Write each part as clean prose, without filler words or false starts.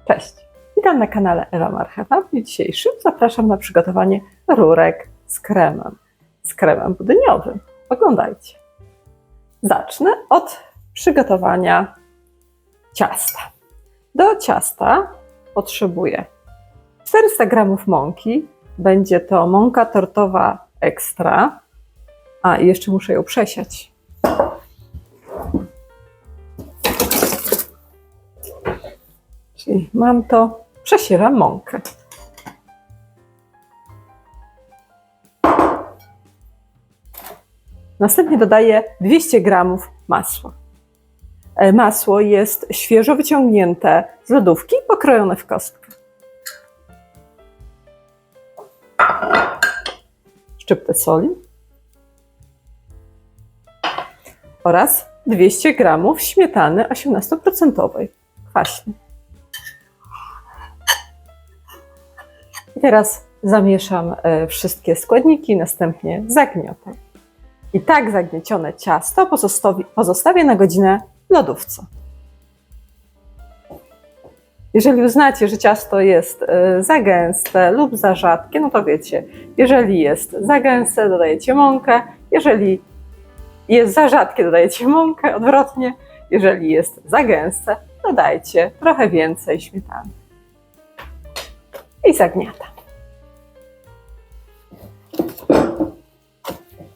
Cześć, witam na kanale Ewa Marchewa. W dniu dzisiejszym zapraszam na przygotowanie rurek z kremem budyniowym. Oglądajcie. Zacznę od przygotowania ciasta. Do ciasta potrzebuję 400 g mąki. Będzie to mąka tortowa ekstra. A, i jeszcze muszę ją przesiać. Czyli mam to, przesiewam mąkę. Następnie dodaję 200 g masła. Masło jest świeżo wyciągnięte z lodówki, pokrojone w kostkę. Szczyptę soli oraz 200 g śmietany 18%, kwaśnej. I teraz zamieszam wszystkie składniki, następnie zagniotę. I tak zagniecione ciasto pozostawię na godzinę w lodówce. Jeżeli uznacie, że ciasto jest za gęste lub za rzadkie, no to wiecie, jeżeli jest za gęste, dodajecie mąkę, jeżeli jest za rzadkie, dodajecie mąkę, odwrotnie, jeżeli jest za gęste, dodajcie trochę więcej śmietany. I zagniatam.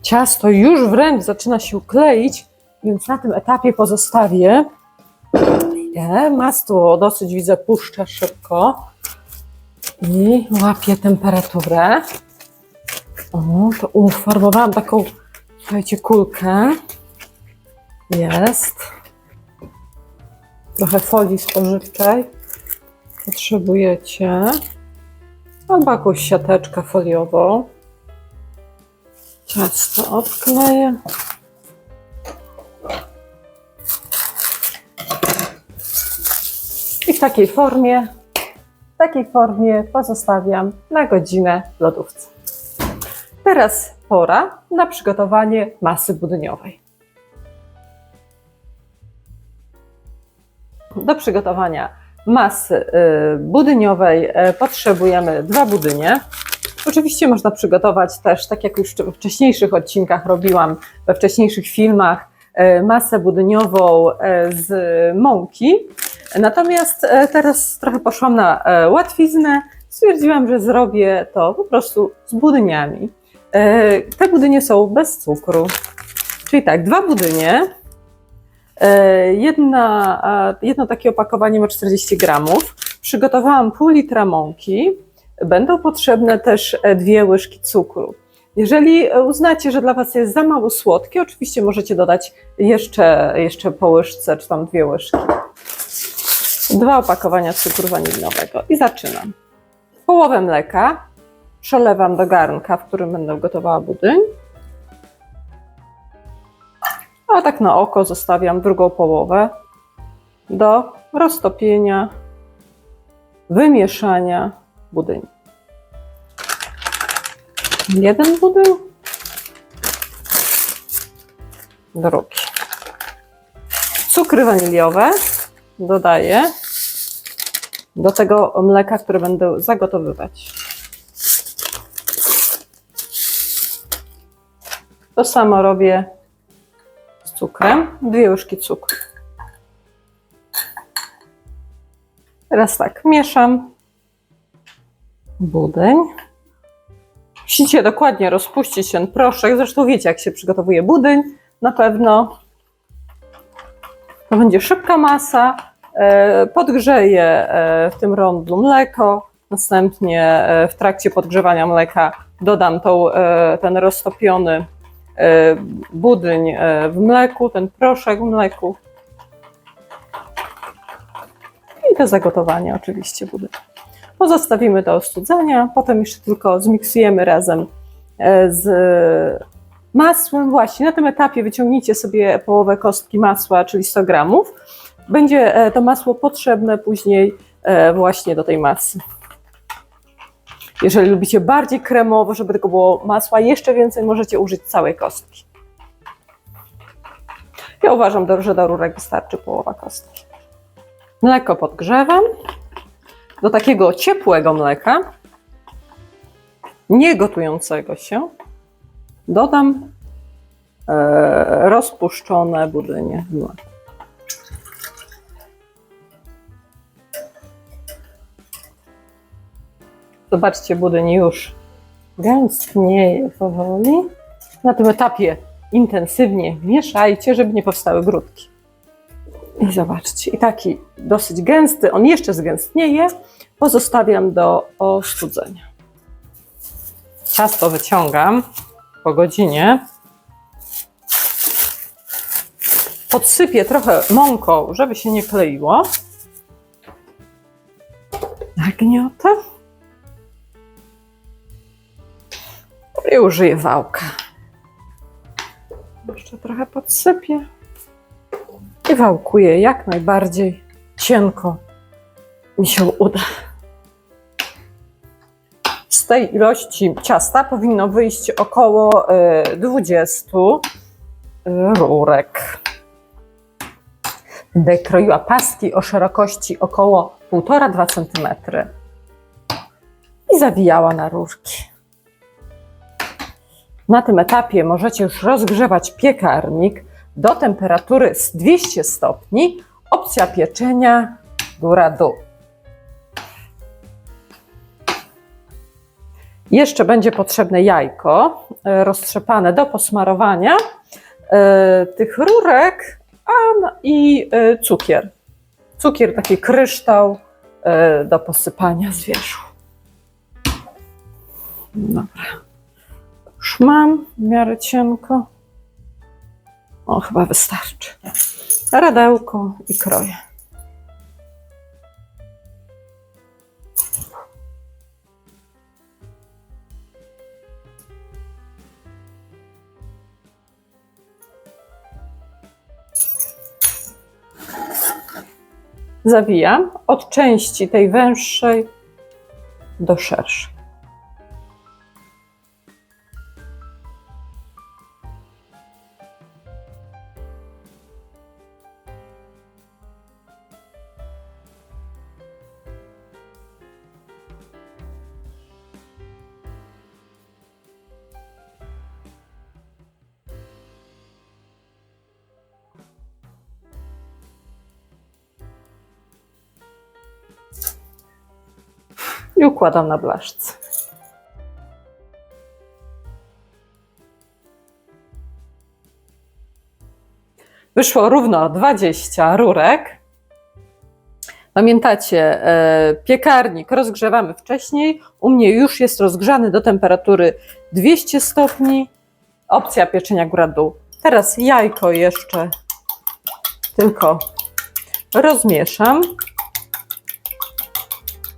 Ciasto już wręcz zaczyna się kleić, więc na tym etapie pozostawię. Masło dosyć, widzę, puszcza szybko i łapię temperaturę. To ufarbowałam taką, słuchajcie, kulkę. Jest. Trochę folii spożywczej potrzebujecie. Albo jakąś siateczkę foliową. Ciasto odkleję. I w takiej formie pozostawiam na godzinę w lodówce. Teraz pora na przygotowanie masy budyniowej. Do przygotowania masy budyniowej potrzebujemy 2 budynie. Oczywiście można przygotować też, tak jak już w wcześniejszych odcinkach robiłam, we wcześniejszych filmach, masę budyniową z mąki. Natomiast teraz trochę poszłam na łatwiznę. Stwierdziłam, że zrobię to po prostu z budyniami. Te budynie są bez cukru. Czyli tak, 2 budynie. Jedno takie opakowanie ma 40 g. Przygotowałam pół litra mąki. Będą potrzebne też 2 łyżki cukru. Jeżeli uznacie, że dla Was jest za mało słodkie, oczywiście możecie dodać jeszcze po łyżce, czy tam 2 łyżki. 2 opakowania cukru waniliowego i zaczynam. Połowę mleka przelewam do garnka, w którym będę gotowała budyń. A tak na oko zostawiam drugą połowę do roztopienia, wymieszania budyń. 1 budyń, drugi. Cukry waniliowe dodaję do tego mleka, które będę zagotowywać. To samo robię z cukrem, 2 łyżki cukru. Teraz tak, mieszam budyń. Musicie dokładnie rozpuścić ten proszek, zresztą wiecie, jak się przygotowuje budyń, na pewno. To będzie szybka masa. Podgrzeję w tym rondlu mleko, następnie w trakcie podgrzewania mleka dodam ten roztopiony budyń w mleku, ten proszek w mleku i do zagotowania oczywiście budyń. Pozostawimy do ostudzenia, potem jeszcze tylko zmiksujemy razem z masłem. Właśnie na tym etapie wyciągnijcie sobie połowę kostki masła, czyli 100 g. Będzie to masło potrzebne później właśnie do tej masy. Jeżeli lubicie bardziej kremowo, żeby tego było masła jeszcze więcej, możecie użyć całej kostki. Ja uważam, że do rurek wystarczy połowa kostki. Mleko podgrzewam. do takiego ciepłego mleka, nie gotującego się, dodam rozpuszczone budynie w mleku. Zobaczcie, budyń już gęstnieje powoli. Na tym etapie intensywnie mieszajcie, żeby nie powstały grudki. I zobaczcie, i taki dosyć gęsty, on jeszcze zgęstnieje, pozostawiam do ostudzenia. Ciasto wyciągam po godzinie. Podsypię trochę mąką, żeby się nie kleiło. Nagniotę. I użyję wałka. Jeszcze trochę podsypię. I wałkuję jak najbardziej cienko mi się uda. Z tej ilości ciasta powinno wyjść około 20 rurek. Będę kroiła paski o szerokości około 1,5–2 cm i zawijała na rurki. Na tym etapie możecie już rozgrzewać piekarnik do temperatury z 200 stopni, opcja pieczenia góra-dół. Jeszcze będzie potrzebne jajko roztrzepane do posmarowania tych rurek i cukier. Cukier, taki kryształ do posypania z wierzchu. Dobra. Już mam w miarę cienko. O, chyba wystarczy. Radełko i kroję. Zawijam od części tej węższej do szerszej. I układam na blaszce. Wyszło równo 20 rurek. Pamiętacie, piekarnik rozgrzewamy wcześniej. U mnie już jest rozgrzany do temperatury 200 stopni. Opcja pieczenia góra-dół. Teraz jajko jeszcze tylko rozmieszam.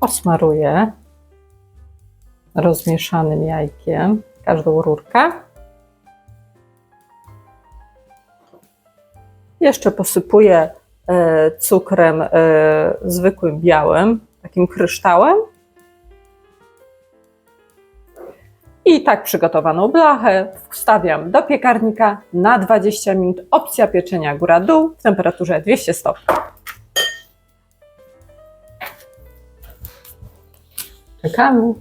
Osmaruję rozmieszanym jajkiem każdą rurkę. Jeszcze posypuję cukrem zwykłym białym, takim kryształem. I tak przygotowaną blachę wstawiam do piekarnika na 20 minut. Opcja pieczenia góra-dół w temperaturze 200 stopni. Czekamy.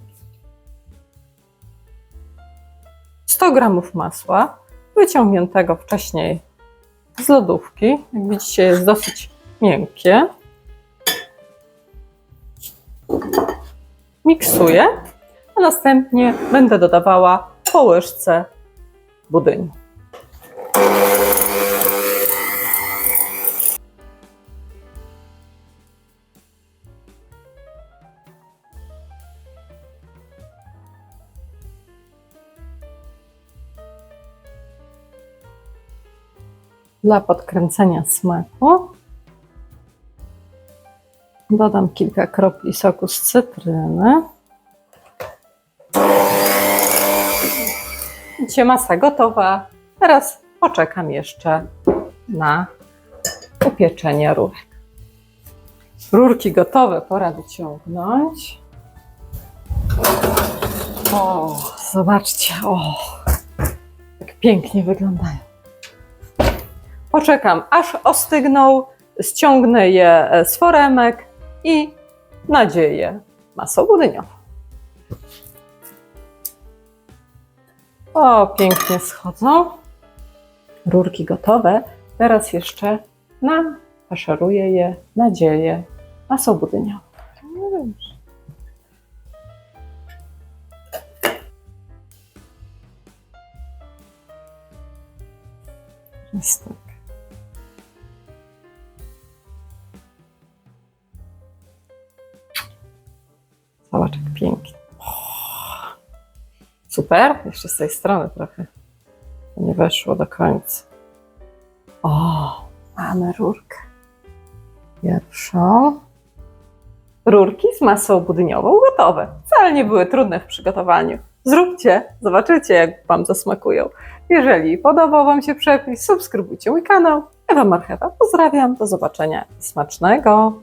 100 g masła wyciągniętego wcześniej z lodówki. Jak widzicie, jest dosyć miękkie. Miksuję, a następnie będę dodawała po łyżce budyń. Dla podkręcenia smaku dodam kilka kropli soku z cytryny. Widzicie, masa gotowa. Teraz poczekam jeszcze na upieczenie rurek. Rurki gotowe, pora wyciągnąć. O, zobaczcie, o, jak pięknie wyglądają. Poczekam, aż ostygną, ściągnę je z foremek i nadzieję masą budyniową. O, pięknie schodzą. Rurki gotowe. Teraz jeszcze faszeruję je nadzieję masą budyniową. No dobrze. Jest tak. Zobacz, jak pięknie. Super. Jeszcze z tej strony trochę nie weszło do końca. O, mamy rurkę. Pierwszą. Rurki z masą budyniową gotowe. Wcale nie były trudne w przygotowaniu. Zróbcie, zobaczycie, jak Wam zasmakują. Jeżeli podobał Wam się przepis, subskrybujcie mój kanał. Ewa Marchewa, pozdrawiam, do zobaczenia i smacznego.